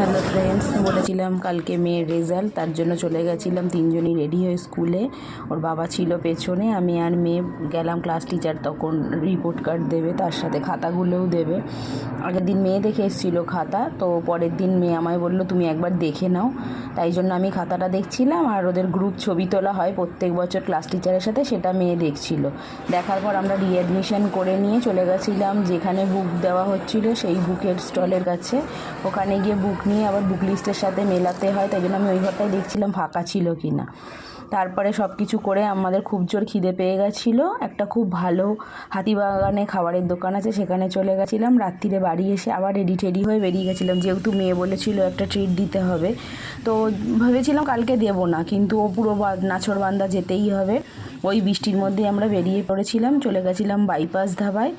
Hello friends, বলেছিলাম কালকে মেয়ের রেজাল্ট, তার জন্য চলে গেছিলাম তিনজনই রেডি হয়ে স্কুলে। ওর বাবা ছিল পেছনে, আমি আর মেয়ে গেলাম। ক্লাস টিচার তখন রিপোর্ট কার্ড দেবে, তার সাথে খাতাগুলোও দেবে। আগের দিন মেয়ে দেখে এসেছিলো খাতা, তো পরের দিন মেয়ে আমায় বললো তুমি একবার দেখে নাও। তাই জন্য আমি খাতাটা দেখছিলাম, আর ওদের গ্রুপ ছবি তোলা হয় প্রত্যেক বছর ক্লাস টিচারের সাথে, সেটা মেয়ে দেখছিল। দেখার পর আমরা রিঅ্যাডমিশন করে নিয়ে চলে গেছিলাম যেখানে বুক দেওয়া হচ্ছিল, সেই বুকের স্টলের কাছে। ওখানে গিয়ে বুক নিয়ে আবার বুক লিস্টের সাথে মেলাতে হয়, তাই জন্য আমি ওই ঘরটায় দেখছিলাম ফাঁকা ছিল কি না। তারপরে সব কিছু করে আমাদের খুব জোর খিদে পেয়ে গেছিলো। একটা খুব ভালো হাতিবাগানে খাবারের দোকান আছে, সেখানে চলে গেছিলাম। রাত্রিরে বাড়ি এসে আবার রেডি হয়ে বেরিয়ে গেছিলাম, যেহেতু মেয়ে বলেছিল একটা ট্রিট দিতে হবে। তো ভেবেছিলাম কালকে দেবো না, কিন্তু ও পুরো নাছোড়বান্দা যেতেই হবে। ওই বৃষ্টির মধ্যে আমরা বেরিয়ে পড়েছিলাম, চলে গেছিলাম বাইপাস ধাবায়।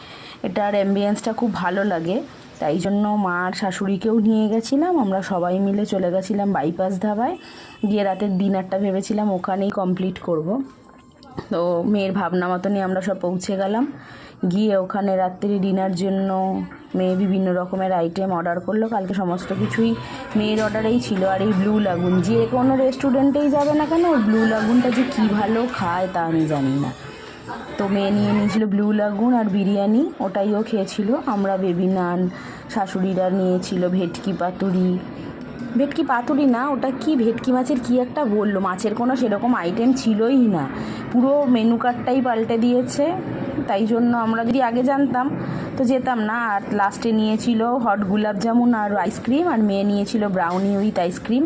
এটার অ্যাম্বিয়েন্সটা খুব ভালো লাগে, তাই জন্য মা আর শাশুড়িকেও নিয়ে গেছিলাম। আমরা সবাই মিলে চলে গেছিলাম বাইপাস ধাবায়। গিয়ে রাতের ডিনারটা ভেবেছিলাম ওখানেই কমপ্লিট করব। তো মেয়ের ভাবনা মতনই আমরা সব পৌঁছে গেলাম। গিয়ে ওখানে রাত্রি ডিনার জন্য মেয়ে বিভিন্ন রকমের আইটেম অর্ডার করলো। কালকে সমস্ত কিছুই মেয়ের অর্ডারেই ছিল। আর এই ব্লু লাগুন, যে কোনো রেস্টুরেন্টেই যাবে না কেন, ব্লু লাগুনটা যে কী ভালো খায় তা আমি জানি না। তো মেয়ে নিয়ে নিয়েছিল ব্লু লাগুন আর বিরিয়ানি, ওটাইও খেয়েছিল। আমরা বেবি নান, শাশুড়িরা নিয়েছিল ভেটকি পাতুরি না, ওটা কি ভেটকি মাছের কি একটা বললো, মাছের কোনো সেরকম আইটেম ছিলই না, পুরো মেনু কার্ডটাই পাল্টে দিয়েছে। তাই জন্য আমরা যদি আগে জানতাম তো যেতাম না। আর লাস্টে নিয়েছিল হট গোলাপ জামুন আর আইসক্রিম, আর মেয়ে নিয়েছিল ব্রাউনি উইথ আইসক্রিম।